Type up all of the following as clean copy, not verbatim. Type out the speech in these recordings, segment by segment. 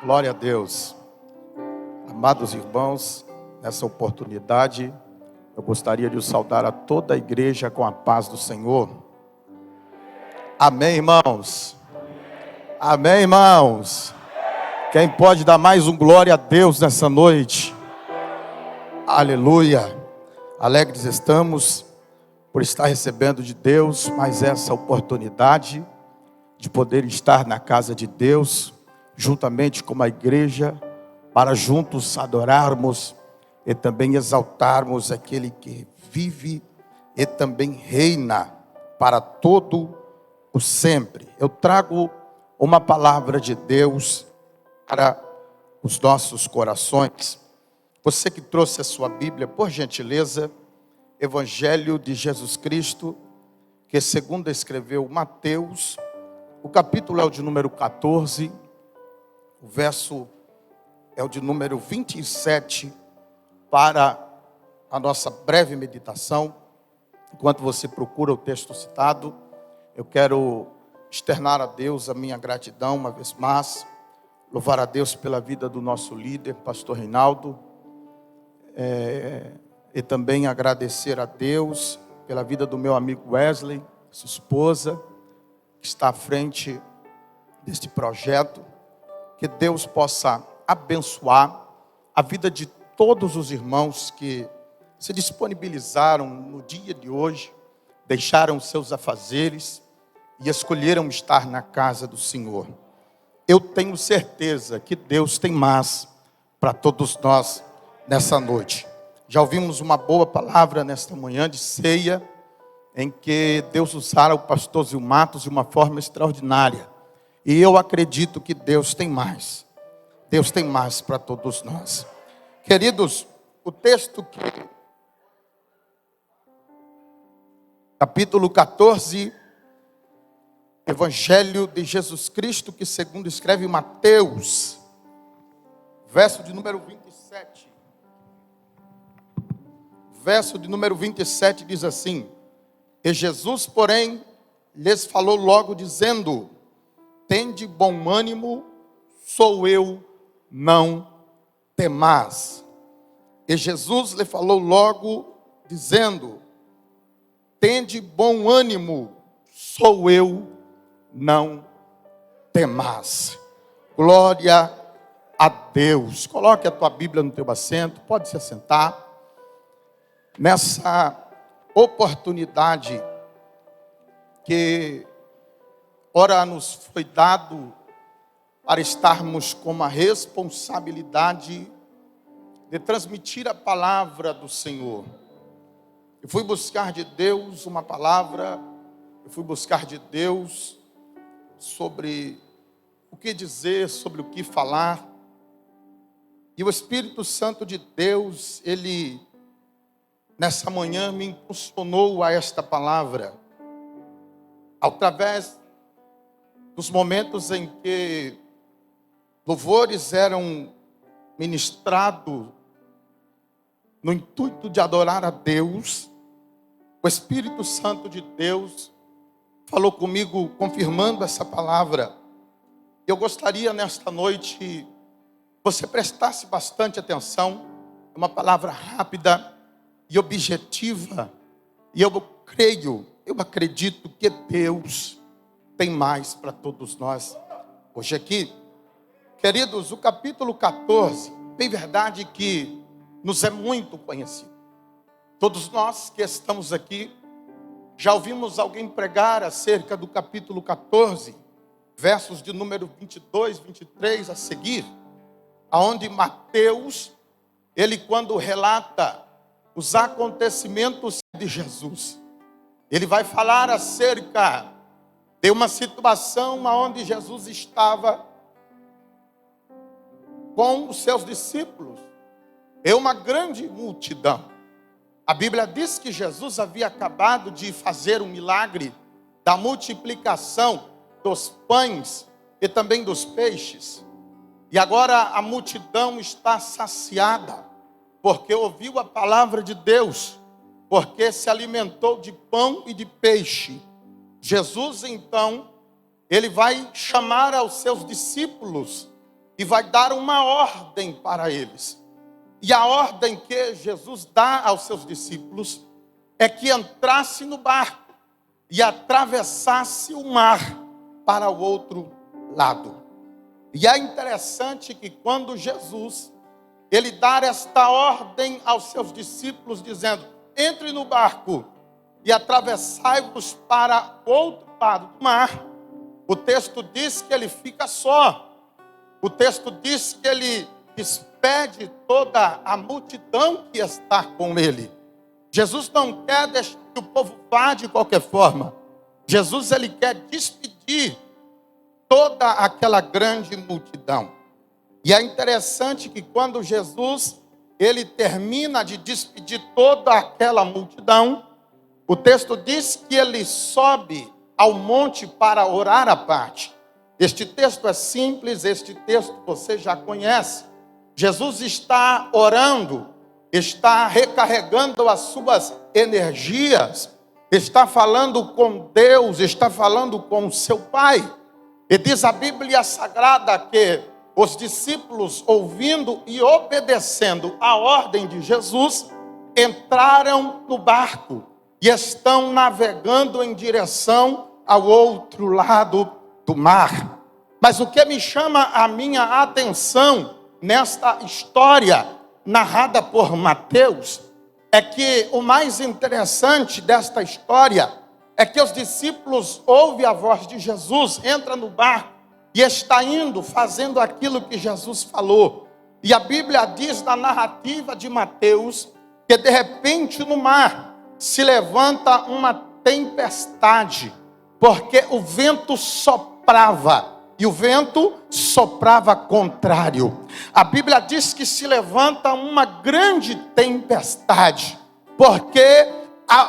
Glória a Deus. Amados irmãos, nessa oportunidade, eu gostaria de saudar a toda a igreja com a paz do Senhor. Amém, irmãos? Amém, irmãos? Quem pode dar mais um glória a Deus nessa noite? Aleluia. Alegres estamos por estar recebendo de Deus mais essa oportunidade de poder estar na casa de Deus, juntamente com a igreja, para juntos adorarmos e também exaltarmos aquele que vive e também reina para todo o sempre. Eu trago uma palavra de Deus para os nossos corações. Você que trouxe a sua Bíblia, por gentileza, Evangelho de Jesus Cristo, que segundo escreveu Mateus, o capítulo é o de número 14, o verso é o de número 27, para a nossa breve meditação. Enquanto você procura o texto citado, eu quero externar a Deus a minha gratidão uma vez mais, louvar a Deus pela vida do nosso líder, pastor Reinaldo, e também agradecer a Deus pela vida do meu amigo Wesley, sua esposa, que está à frente deste projeto. Que Deus possa abençoar a vida de todos os irmãos que se disponibilizaram no dia de hoje, deixaram seus afazeres e escolheram estar na casa do Senhor. Eu tenho certeza que Deus tem mais para todos nós nessa noite. Já ouvimos uma boa palavra nesta manhã de ceia, em que Deus usara o pastor Zilmatos de uma forma extraordinária. E eu acredito que Deus tem mais. Deus tem mais para todos nós. Queridos, o texto que... Capítulo 14, Evangelho de Jesus Cristo, que segundo escreve Mateus, verso de número 27. Verso de número 27 diz assim: E Jesus, porém, lhes falou logo, dizendo: Tende bom ânimo, sou eu, não temais. E Jesus lhe falou logo, dizendo: Tende bom ânimo, sou eu, não temais. Glória a Deus. Coloque a tua Bíblia no teu assento, pode se assentar. Nessa oportunidade que ora nos foi dado para estarmos com a responsabilidade de transmitir a palavra do Senhor. Eu fui buscar de Deus uma palavra, eu fui buscar de Deus sobre o que dizer, sobre o que falar. E o Espírito Santo de Deus, Ele, nessa manhã, me impulsionou a esta palavra, através dos momentos em que louvores eram ministrados no intuito de adorar a Deus. O Espírito Santo de Deus falou comigo, confirmando essa palavra. Eu gostaria nesta noite você prestasse bastante atenção. É uma palavra rápida e objetiva, e eu creio, eu acredito que Deus tem mais para todos nós hoje aqui. Queridos, o capítulo 14, bem verdade que nos é muito conhecido. Todos nós que estamos aqui, já ouvimos alguém pregar acerca do capítulo 14, versos de número 22, 23 a seguir, aonde Mateus, ele quando relata os acontecimentos de Jesus, ele vai falar acerca de uma situação onde Jesus estava com os seus discípulos e uma grande multidão. A Bíblia diz que Jesus havia acabado de fazer um milagre da multiplicação dos pães e também dos peixes. E agora a multidão está saciada, porque ouviu a palavra de Deus, porque se alimentou de pão e de peixe. Jesus, então, ele vai chamar aos seus discípulos e vai dar uma ordem para eles. E a ordem que Jesus dá aos seus discípulos é que entrasse no barco e atravessasse o mar para o outro lado. E é interessante que quando Jesus, ele dá esta ordem aos seus discípulos, dizendo: entre no barco e atravessai-vos para o outro lado do mar, o texto diz que ele fica só. O texto diz que ele despede toda a multidão que está com ele. Jesus não quer deixar que o povo vá de qualquer forma. Jesus, ele quer despedir toda aquela grande multidão. E é interessante que quando Jesus, ele termina de despedir toda aquela multidão, o texto diz que ele sobe ao monte para orar à parte. Este texto é simples, este texto você já conhece. Jesus está orando, está recarregando as suas energias, está falando com Deus, está falando com o seu Pai. E diz a Bíblia Sagrada que os discípulos, ouvindo e obedecendo a ordem de Jesus, entraram no barco e estão navegando em direção ao outro lado do mar. Mas o que me chama a minha atenção nesta história narrada por Mateus é que o mais interessante desta história é que os discípulos ouvem a voz de Jesus, entra no barco e está indo, fazendo aquilo que Jesus falou. E a Bíblia diz na narrativa de Mateus que de repente no mar se levanta uma tempestade, porque o vento soprava, e o vento soprava contrário. A Bíblia diz que se levanta uma grande tempestade, porque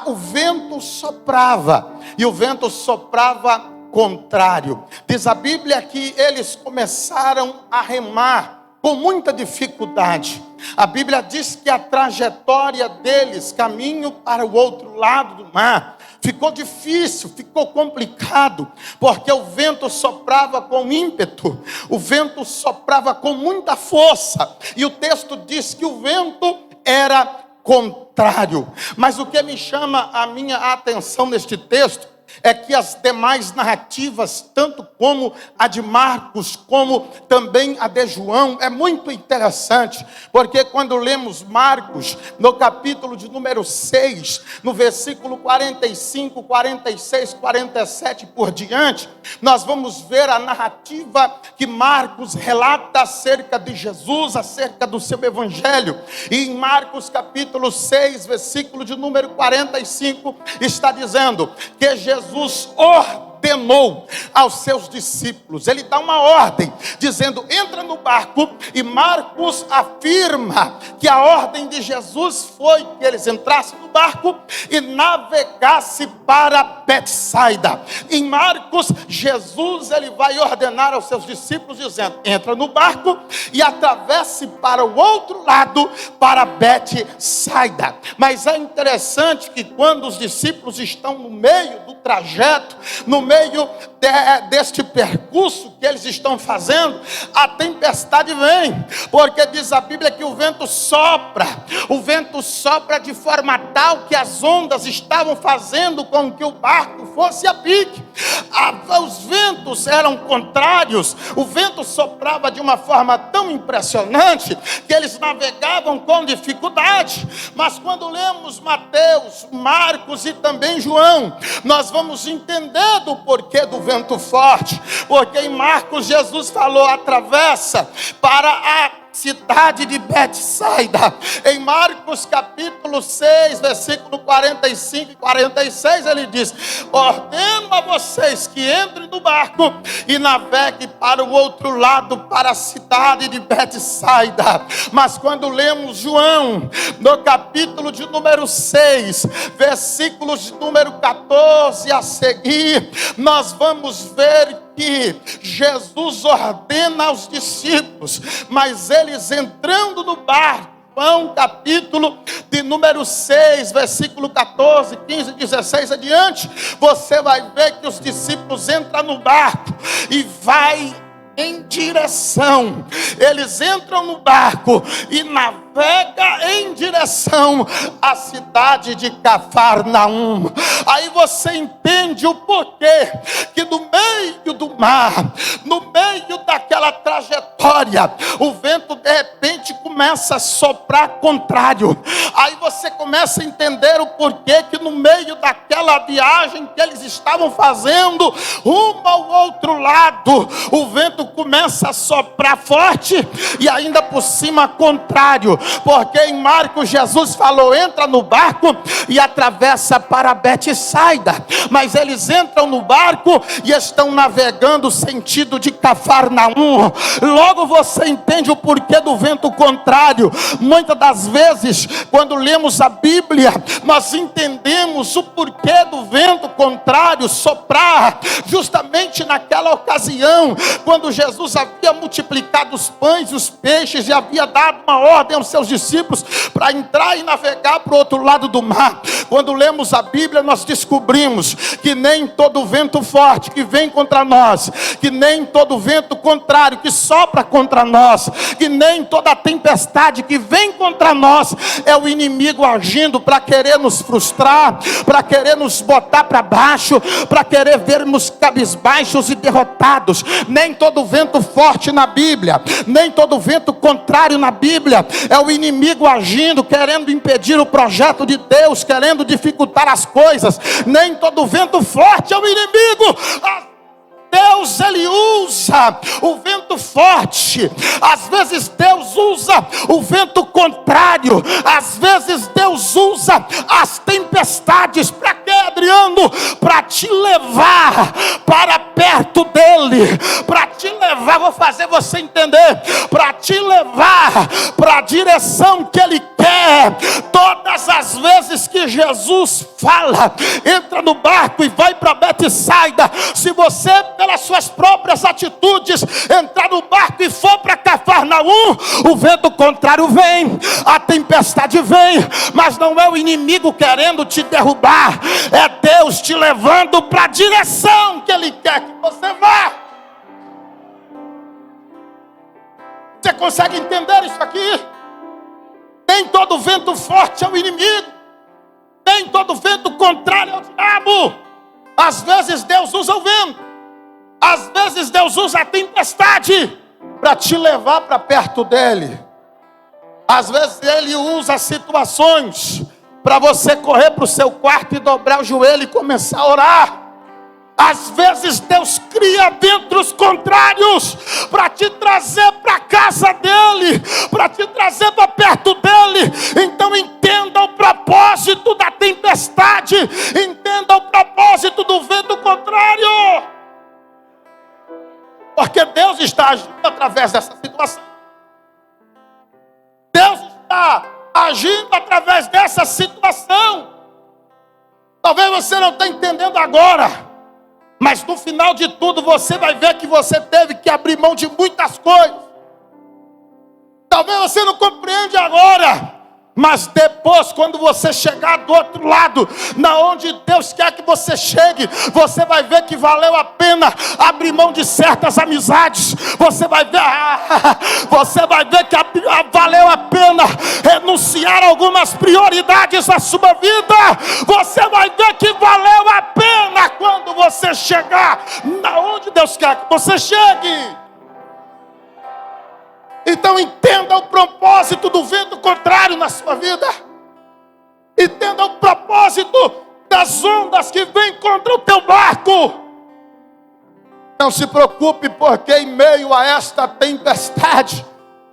o vento soprava, e o vento soprava contrário. Diz a Bíblia que eles começaram a remar com muita dificuldade. A Bíblia diz que a trajetória deles, caminho para o outro lado do mar, ficou difícil, ficou complicado, porque o vento soprava com ímpeto, o vento soprava com muita força, e o texto diz que o vento era contrário. Mas o que me chama a minha atenção neste texto é que as demais narrativas, tanto como a de Marcos, como também a de João, é muito interessante, porque quando lemos Marcos, no capítulo de número 6, no versículo 45, 46, 47 por diante, nós vamos ver a narrativa que Marcos relata acerca de Jesus, acerca do seu evangelho. E em Marcos capítulo 6, versículo de número 45, está dizendo que Jesus ordenou aos seus discípulos, ele dá uma ordem, dizendo: entra no barco, e Marcos afirma que a ordem de Jesus foi que eles entrassem no barco e navegassem para Betsaida. Em Marcos, Jesus, ele vai ordenar aos seus discípulos, dizendo: entra no barco e atravesse para o outro lado, para Betsaida. Mas é interessante que quando os discípulos estão no meio do trajeto, no meio deste percurso que eles estão fazendo, a tempestade vem, porque diz a Bíblia que o vento sopra de forma tal que as ondas estavam fazendo com que o barco fosse a pique. Os ventos eram contrários, o vento soprava de uma forma tão impressionante que eles navegavam com dificuldade. Mas quando lemos Mateus, Marcos e também João, nós vamos entender do porquê do vento forte, porque em Marcos Jesus falou: atravessa para a cidade de Betsaida. Em Marcos capítulo 6, versículo 45 e 46, ele diz: ordeno a vocês que entrem no barco e naveguem para o outro lado, para a cidade de Betsaida. Mas quando lemos João, no capítulo de número 6, versículos de número 14 a seguir, nós vamos ver que Jesus ordena aos discípulos, mas eles entrando no barco, João capítulo de número 6, versículo 14, 15, 16 adiante, você vai ver que os discípulos entram no barco e vai em direção. Eles entram no barco e navega em direção à cidade de Cafarnaum. Aí você entende o porquê que no meio do mar, no meio daquela trajetória, o vento de repente começa a soprar contrário. Aí você começa a entender o porquê que no meio daquela viagem que eles estavam fazendo rumo ao outro lado, o vento começa a soprar forte e ainda por cima contrário, porque em Marcos Jesus falou: entra no barco e atravessa para Betsaida, mas eles entram no barco e estão navegando sentido de Cafarnaum. Logo você entende o porquê do vento contrário. Muitas das vezes quando lemos a Bíblia, nós entendemos o porquê do vento contrário soprar justamente naquela ocasião, quando Jesus havia multiplicado os pães e os peixes e havia dado uma ordem aos seus discípulos para entrar e navegar para o outro lado do mar. Quando lemos a Bíblia, nós descobrimos que nem todo vento forte que vem contra nós, que nem todo vento contrário que sopra contra nós, que nem toda tempestade que vem contra nós é o inimigo agindo para querer nos frustrar, para querer nos botar para baixo, para querer vermos cabisbaixos e derrotados. Nem todo vento forte na Bíblia, nem todo vento contrário na Bíblia é o inimigo agindo, querendo impedir o projeto de Deus, querendo dificultar as coisas. Nem todo vento forte é o inimigo. Deus, ele usa o vento forte. Às vezes Deus usa o vento contrário. Às vezes Deus usa as tempestades. Para quê, Adriano? Para te levar para perto dele, para te levar, vou fazer você entender, para te levar para a direção que ele quer. Todas as vezes que Jesus fala, entra no barco e vai para Betsaida, se você pelas suas próprias atitudes entrar no barco e for para Cafarnaum, o vento contrário vem, a tempestade vem, mas não é o inimigo querendo te derrubar, é Deus te levando para a direção que ele quer que você vá. Você consegue entender isso aqui? Nem todo vento forte é o inimigo, nem todo vento contrário é o diabo. Às vezes Deus usa o vento, às vezes Deus usa a tempestade para te levar para perto dele. Às vezes ele usa situações para você correr para o seu quarto e dobrar o joelho e começar a orar. Às vezes Deus cria ventos contrários para te trazer para a casa dele, para te trazer para perto dele. Então entenda o propósito da tempestade, entenda o propósito do vento contrário, porque Deus está agindo através dessa situação. Deus está agindo através dessa situação. Talvez você não esteja entendendo agora, mas no final de tudo você vai ver que você teve que abrir mão de muitas coisas. Talvez você não compreende agora, mas depois, quando você chegar do outro lado, na onde Deus quer que você chegue, você vai ver que valeu a pena abrir mão de certas amizades. Você vai ver que valeu a pena renunciar a algumas prioridades da sua vida. Você vai ver que valeu a pena quando você chegar na onde Deus quer que você chegue. Então entenda o propósito do vento contrário na sua vida. Entenda o propósito das ondas que vêm contra o teu barco. Não se preocupe, porque em meio a esta tempestade,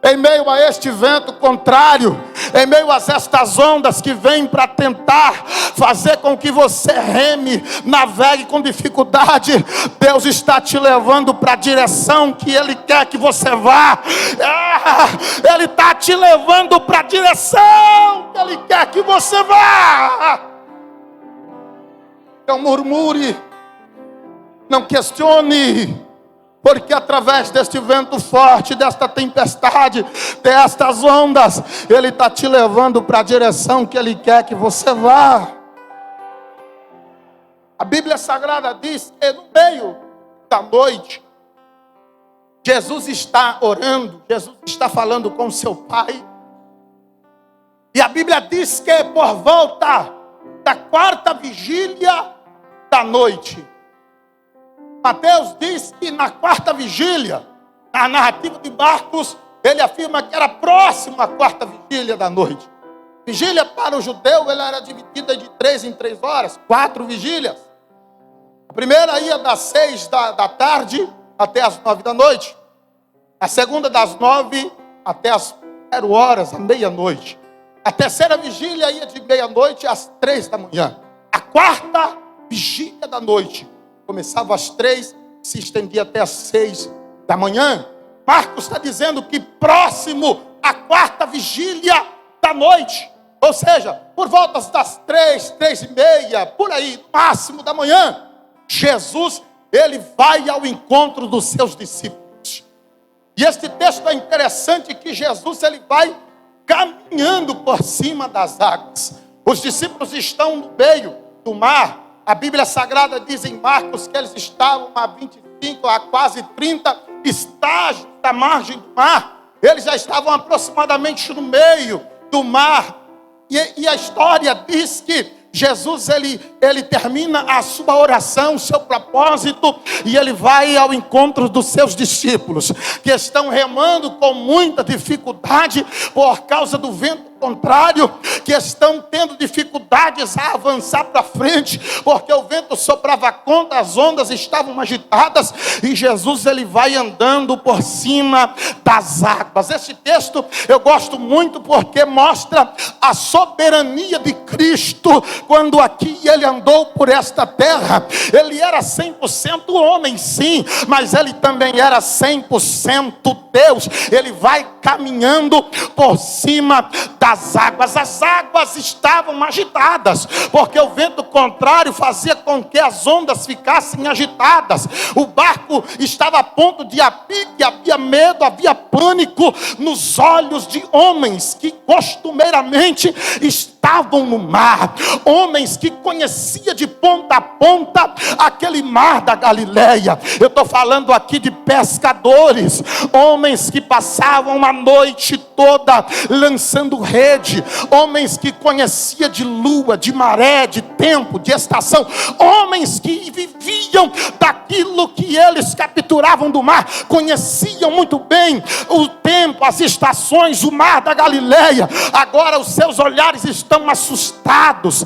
em meio a este vento contrário, em meio a estas ondas que vêm para tentar fazer com que você reme, navegue com dificuldade, Deus está te levando para a direção que Ele quer que você vá. Ele está te levando para a direção que Ele quer que você vá. Não murmure, não questione, porque através deste vento forte, desta tempestade, destas ondas, Ele está te levando para a direção que Ele quer que você vá. A Bíblia Sagrada diz que no meio da noite, Jesus está orando, Jesus está falando com seu Pai. E a Bíblia diz que por volta da quarta vigília da noite. Mateus diz que na quarta vigília, na narrativa de Marcos, ele afirma que era próximo à quarta vigília da noite. Vigília para o judeu, ela era dividida de 3 em 3 horas, 4 vigílias. A primeira ia das 6 da tarde até as 9 da noite. A segunda das 9 até as 0 horas, à meia-noite. A terceira vigília ia de meia-noite às 3 da manhã. A quarta vigília da noite começava às 3, se estendia até às 6 da manhã. Marcos está dizendo que próximo à quarta vigília da noite. Ou seja, por volta das 3, 3 e meia, por aí, máximo da manhã, Jesus, ele vai ao encontro dos seus discípulos. E este texto é interessante que Jesus, ele vai caminhando por cima das águas. Os discípulos estão no meio do mar. A Bíblia Sagrada diz em Marcos que eles estavam a 25, a quase 30 estágios da margem do mar. Eles já estavam aproximadamente no meio do mar. E a história diz que Jesus, ele termina a sua oração, o seu propósito, e ele vai ao encontro dos seus discípulos, que estão remando com muita dificuldade por causa do vento contrário, que estão tendo dificuldades a avançar para frente, porque o vento soprava contra, as ondas estavam agitadas, e Jesus, ele vai andando por cima das águas. Esse texto eu gosto muito porque mostra a soberania de Cristo, quando aqui ele andou por esta terra. Ele era 100% homem, sim, mas ele também era 100% Deus. Ele vai caminhando por cima das águas. As águas estavam agitadas, porque o vento contrário fazia com que as ondas ficassem agitadas. O barco estava a ponto de apique, havia medo, havia pânico nos olhos de homens que costumeiramente estavam no mar, homens que conhecia de ponta a ponta aquele mar da Galileia. Eu estou falando aqui de pescadores, homens que passavam a noite toda lançando rede, homens que conhecia de lua, de maré, de tempo, de estação, homens que viviam daquilo que eles capturavam do mar, conheciam muito bem o tempo, as estações, o mar da Galileia. Agora os seus olhares estão assustados,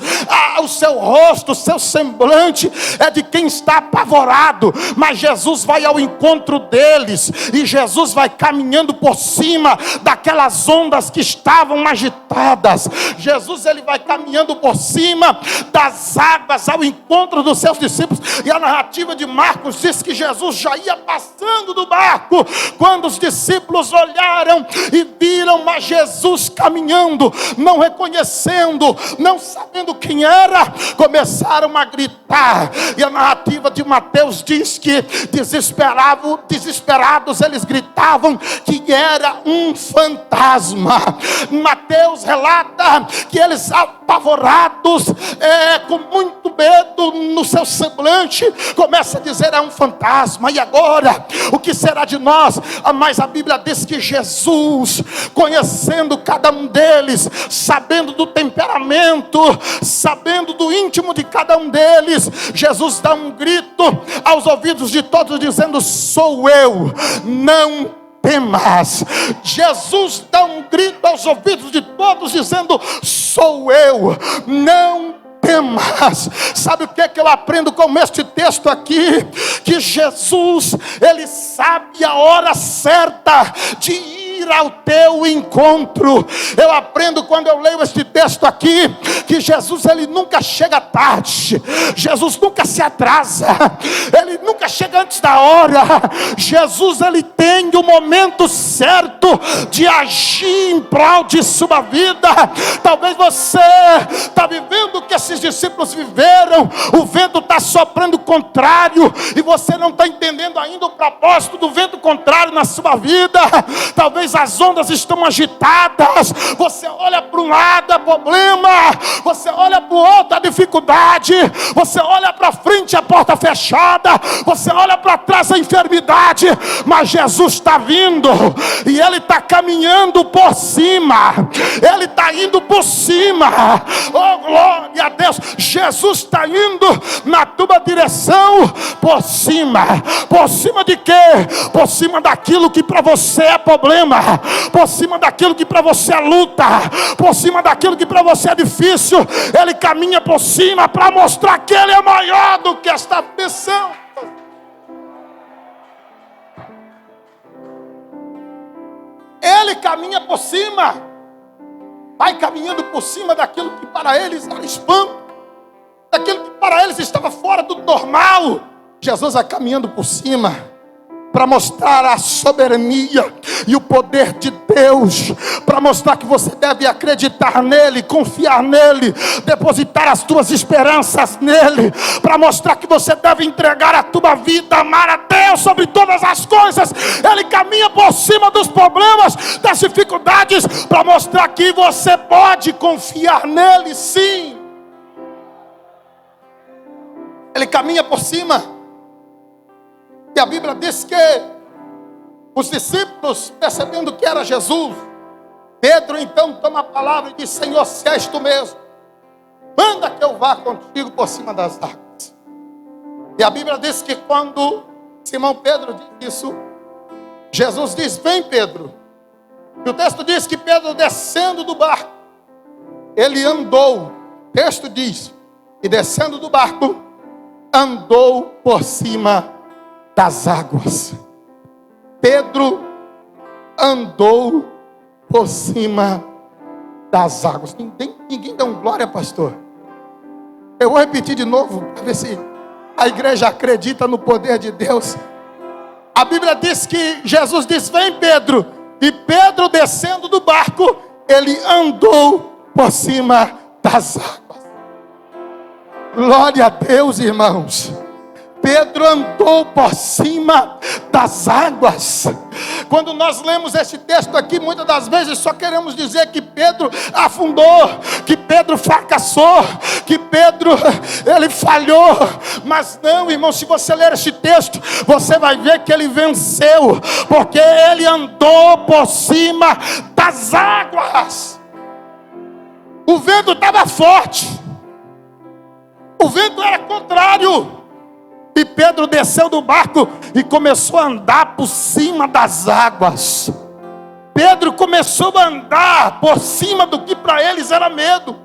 o seu rosto, o seu semblante é de quem está apavorado, mas Jesus vai ao encontro deles, e Jesus vai caminhando por cima daquelas ondas que estavam agitadas. Jesus, ele vai caminhando por cima das águas ao encontro dos seus discípulos, e a narrativa de Marcos diz que Jesus já ia passando do barco, quando os discípulos olharam e viram a Jesus caminhando, não reconhecendo, não sabendo quem era, começaram a gritar. E a narrativa de Mateus diz que desesperados eles gritavam que era um fantasma. Mateus relata que eles, apavorados, com muito medo no seu semblante, começa a dizer: é um fantasma, e agora o que será de nós? Mas a Bíblia diz que Jesus, conhecendo cada um deles, sabendo do temperamento, sabendo do íntimo de cada um deles, Jesus dá um grito aos ouvidos de todos, dizendo: sou eu, não temas. Jesus dá um grito aos ouvidos de todos, dizendo: sou eu, não temas. Sabe o que eu aprendo com este texto aqui? Que Jesus, ele sabe a hora certa de ir ao teu encontro. Eu aprendo quando eu leio este texto aqui, que Jesus, ele nunca chega tarde, Jesus nunca se atrasa, ele nunca chega antes da hora. Jesus, ele tem o momento certo de agir em prol de sua vida. Talvez você está vivendo o que esses discípulos viveram, o vento está soprando contrário, e você não está entendendo ainda o propósito do vento contrário na sua vida. Talvez vezes as ondas estão agitadas, você olha para um lado, é problema, você olha para o outro, é dificuldade, você olha para frente, a porta fechada, você olha para trás, a enfermidade, mas Jesus está vindo, e Ele está caminhando por cima, Ele está indo por cima, oh glória a Deus, Jesus está indo na tua direção, por cima de quê? Por cima daquilo que para você é problema, por cima daquilo que para você é luta, por cima daquilo que para você é difícil, Ele caminha por cima para mostrar que Ele é maior do que esta aflição. Ele caminha por cima, vai caminhando por cima daquilo que para eles era espanto, daquilo que para eles estava fora do normal. Jesus vai caminhando por cima para mostrar a soberania e o poder de Deus, para mostrar que você deve acreditar nele, confiar nele, depositar as tuas esperanças nele, para mostrar que você deve entregar a tua vida, amar a Deus sobre todas as coisas. Ele caminha por cima dos problemas, das dificuldades, para mostrar que você pode confiar nele, sim. Ele caminha por cima. E a Bíblia diz que os discípulos, percebendo que era Jesus, Pedro então toma a palavra e diz: Senhor, se és tu mesmo, manda que eu vá contigo por cima das águas. E a Bíblia diz que quando Simão Pedro diz isso, Jesus diz: vem, Pedro. E o texto diz que Pedro, descendo do barco, ele andou, o texto diz, e descendo do barco, andou por cima das águas. Pedro andou por cima das águas. Ninguém dá um glória, pastor. Eu vou repetir de novo, para ver se a igreja acredita no poder de Deus. A Bíblia diz que Jesus diz: vem, Pedro. E Pedro, descendo do barco, ele andou por cima das águas. Glória a Deus, irmãos. Pedro andou por cima das águas. Quando nós lemos esse texto aqui, muitas das vezes só queremos dizer que Pedro afundou, que Pedro fracassou, que Pedro ele falhou. Mas não, irmão, se você ler esse texto, você vai ver que ele venceu, porque ele andou por cima das águas. O vento estava forte, o vento era contrário. E Pedro desceu do barco e começou a andar por cima das águas. Pedro começou a andar por cima do que para eles era medo,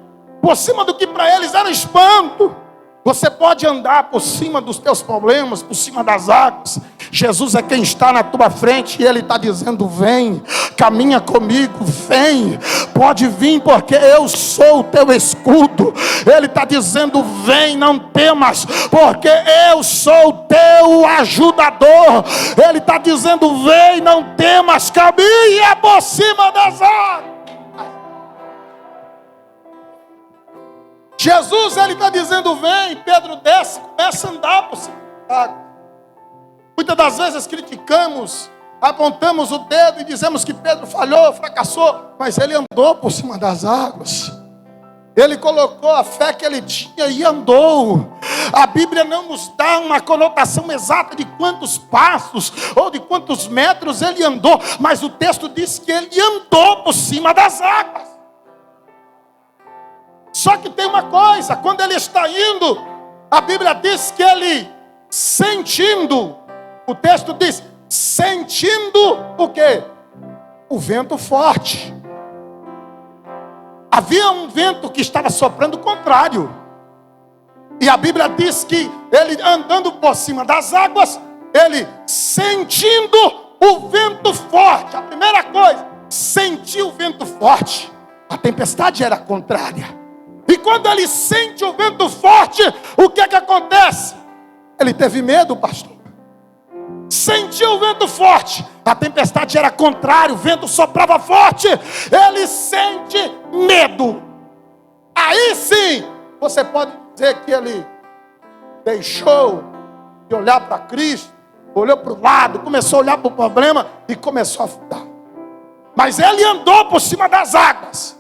por cima do que para eles era espanto. Você pode andar por cima dos teus problemas, por cima das águas. Jesus é quem está na tua frente e Ele está dizendo: vem, caminha comigo, vem, pode vir, porque eu sou o teu escudo. Ele está dizendo: vem, não temas, porque eu sou o teu ajudador. Ele está dizendo: vem, não temas, caminha por cima das águas. Jesus, ele está dizendo: vem. Pedro desce, começa a andar por cima da água. Muitas das vezes criticamos, apontamos o dedo e dizemos que Pedro falhou, fracassou, mas ele andou por cima das águas. Ele colocou a fé que ele tinha e andou. A Bíblia não nos dá uma conotação exata de quantos passos ou de quantos metros ele andou, mas o texto diz que ele andou por cima das águas. Só que tem uma coisa: quando ele está indo, a Bíblia diz que ele, sentindo, o texto diz, sentindo o quê? O vento forte. Havia um vento que estava soprando contrário. E a Bíblia diz que ele, andando por cima das águas, ele sentindo o vento forte. A primeira coisa, sentiu o vento forte. A tempestade era contrária. E quando ele sente o vento forte, o que é que acontece? Ele teve medo, pastor. Sentiu o vento forte. A tempestade era contrária, o vento soprava forte. Ele sente medo. Aí sim, você pode dizer que ele deixou de olhar para Cristo, olhou para o lado, começou a olhar para o problema e começou a afundar. Mas ele andou por cima das águas,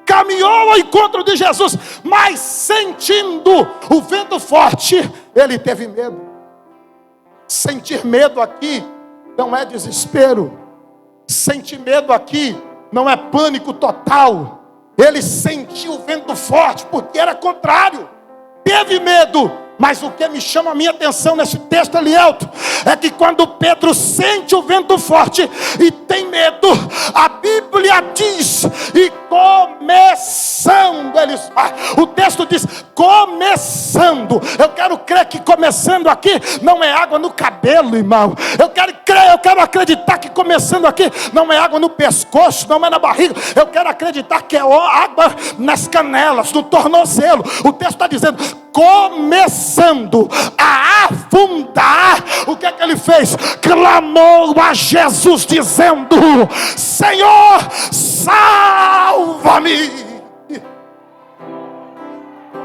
caminhou ao encontro de Jesus, mas sentindo o vento forte, ele teve medo. Sentir medo aqui não é desespero. Sentir medo aqui não é pânico total. Ele sentiu o vento forte porque era contrário. Teve medo. Mas o que me chama a minha atenção nesse texto, Elielto, é que quando Pedro sente o vento forte e tem medo, a Bíblia diz, e começando, o texto diz, começando. Eu quero crer que começando aqui não é água no cabelo, irmão. Eu quero acreditar que começando aqui não é água no pescoço, não é na barriga. Eu quero acreditar que é água nas canelas, no tornozelo. O texto está dizendo, começando a afundar. O que é que ele fez? Clamou a Jesus dizendo, Senhor, salva-me.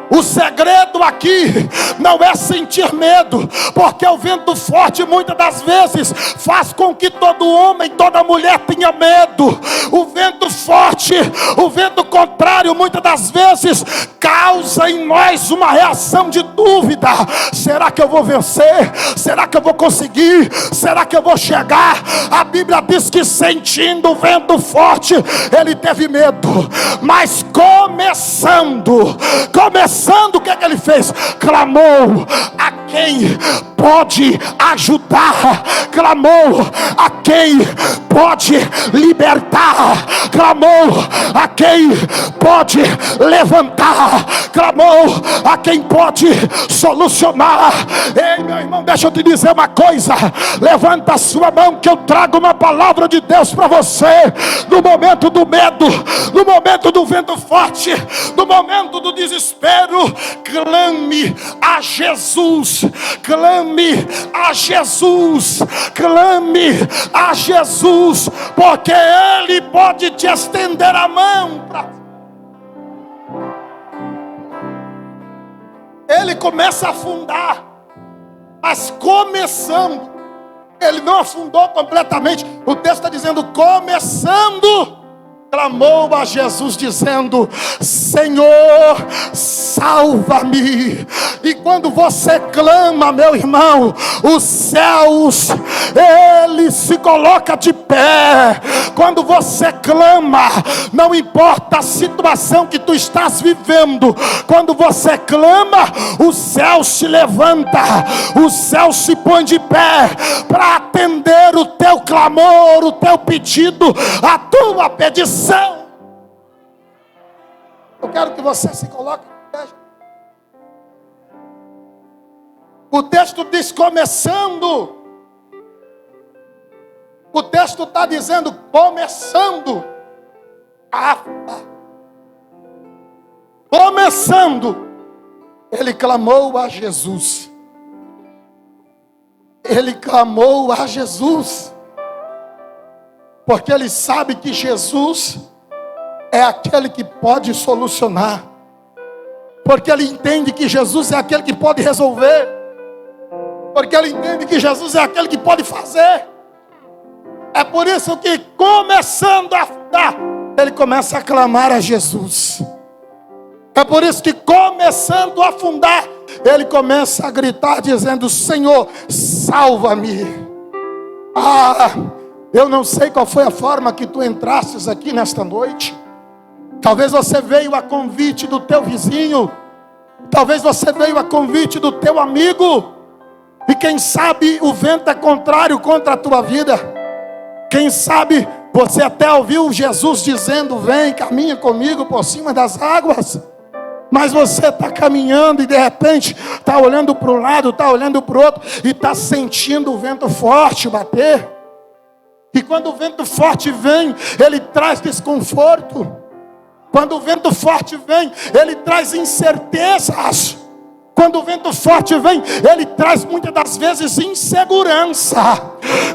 O segredo aqui não é sentir medo, porque o vento forte muitas das vezes faz com que todo homem, toda mulher tenha medo. O vento forte, o vento contrário, muitas das vezes causa em nós uma reação de dúvida. Será que eu vou vencer? Será que eu vou conseguir? Será que eu vou chegar? A Bíblia diz que sentindo o vento forte, ele teve medo, mas começando, o que é que ele fez? Clamou a quem pode ajudar, clamou a quem pode libertar, clamou a quem pode levantar, clamou a quem pode solucionar. Ei, meu irmão, deixa eu te dizer uma coisa. Levanta a sua mão que eu trago uma palavra de Deus para você. No momento do medo, no momento do vento forte, no momento do desespero, clame a Jesus, clame a Jesus, clame a Jesus, porque Ele pode te estender a mão Ele começa a afundar, mas começando. Ele não afundou completamente. O texto está dizendo, começando, clamou a Jesus dizendo, Senhor, salva-me. E quando você clama, meu irmão, os céus, ele se coloca de pé. Quando você clama, não importa a situação que tu estás vivendo, quando você clama, o céu se levanta, o céu se põe de pé para atender o teu clamor, o teu pedido, a tua petição. Eu quero que você se coloque de pé. O texto diz começando. O texto está dizendo começando. Começando. Ele clamou a Jesus. Ele clamou a Jesus. Porque ele sabe que Jesus é aquele que pode solucionar. Porque ele entende que Jesus é aquele que pode resolver. Porque ele entende que Jesus é aquele que pode fazer. É por isso que, começando a afundar, ele começa a clamar a Jesus. É por isso que, começando a afundar, ele começa a gritar dizendo, Senhor, salva-me. Eu não sei qual foi a forma que tu entrastes aqui nesta noite. Talvez você veio a convite do teu vizinho. Talvez você veio a convite do teu amigo. E quem sabe o vento é contrário contra a tua vida. Quem sabe você até ouviu Jesus dizendo, vem, caminha comigo por cima das águas. Mas você está caminhando e de repente está olhando para um lado, está olhando para o outro e está sentindo o vento forte bater. E quando o vento forte vem, ele traz desconforto. Quando o vento forte vem, ele traz incertezas. Quando o vento forte vem, ele traz muitas das vezes insegurança.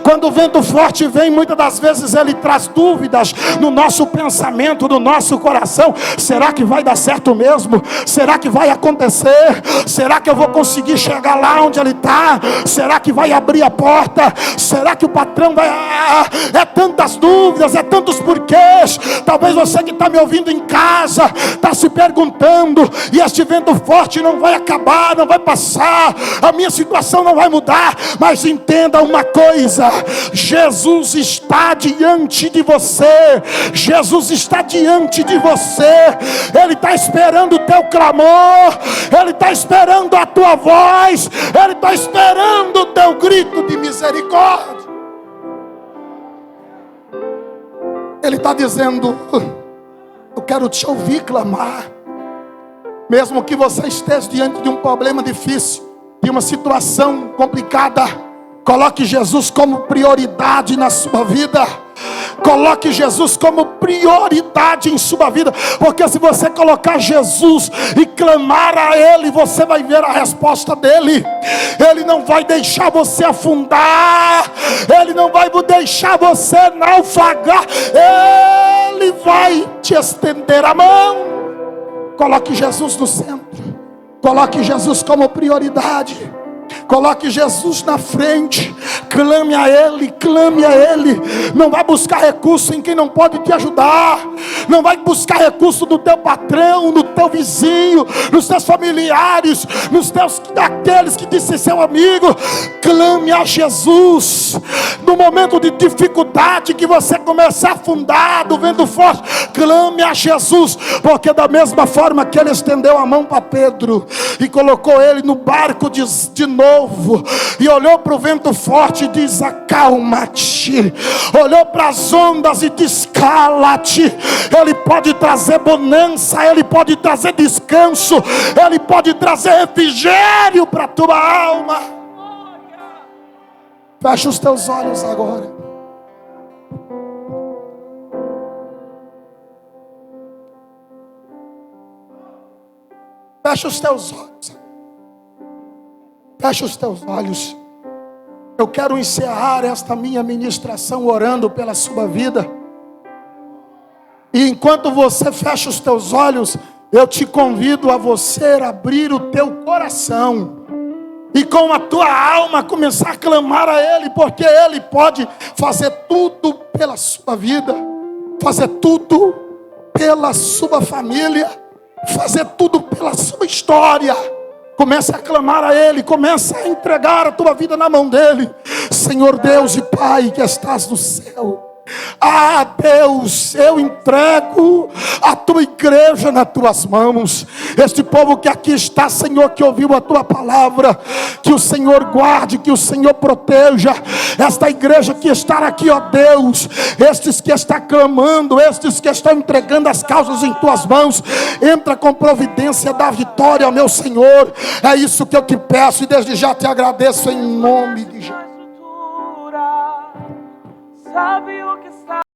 Quando o vento forte vem, muitas das vezes ele traz dúvidas no nosso pensamento, no nosso coração. Será que vai dar certo mesmo? Será que vai acontecer? Será que eu vou conseguir chegar lá onde ele está? Será que vai abrir a porta? Será que o patrão vai... É tantas dúvidas, é tantos porquês. Talvez você que está me ouvindo em casa está se perguntando: e este vento forte não vai acabar, não vai passar, a minha situação não vai mudar. Mas entenda uma coisa: Jesus está diante de você. Jesus está diante de você. Ele está esperando o teu clamor, Ele está esperando a tua voz, Ele está esperando o teu grito de misericórdia. Ele está dizendo: eu quero te ouvir clamar. Mesmo que você esteja diante de um problema difícil, de uma situação complicada, coloque Jesus como prioridade na sua vida. Coloque Jesus como prioridade em sua vida, porque se você colocar Jesus e clamar a Ele, você vai ver a resposta dEle. Ele não vai deixar você afundar, Ele não vai deixar você naufragar, Ele vai te estender a mão. Coloque Jesus no centro, coloque Jesus como prioridade. Coloque Jesus na frente, clame a Ele, clame a Ele. Não vai buscar recurso em quem não pode te ajudar. Não vai buscar recurso no teu patrão, no teu vizinho, nos teus familiares, aqueles que dizem seu amigo. Clame a Jesus. No momento de dificuldade que você começar a afundar do vento forte, clame a Jesus, porque da mesma forma que Ele estendeu a mão para Pedro e colocou ele no barco de novo, e olhou para o vento forte e diz: acalma-te. Olhou para as ondas e diz: cala-te. Ele pode trazer bonança, Ele pode trazer descanso, Ele pode trazer refrigério para a tua alma. Fecha os teus olhos agora. Fecha os teus olhos. Fecha os teus olhos. Eu quero encerrar esta minha ministração orando pela sua vida. E enquanto você fecha os teus olhos, eu te convido a você abrir o teu coração e com a tua alma começar a clamar a Ele, porque Ele pode fazer tudo pela sua vida, fazer tudo pela sua família, fazer tudo pela sua história. Comece a clamar a Ele, comece a entregar a tua vida na mão dEle. Senhor Deus e Pai que estás no céu, Deus, eu entrego a tua igreja nas tuas mãos. Este povo que aqui está, Senhor, que ouviu a tua palavra, que o Senhor guarde, que o Senhor proteja esta igreja que está aqui, ó Deus. Estes que estão clamando, estes que estão entregando as causas em tuas mãos, entra com providência da vitória, ó meu Senhor. É isso que eu te peço e desde já te agradeço em nome de Jesus. Sabe o que está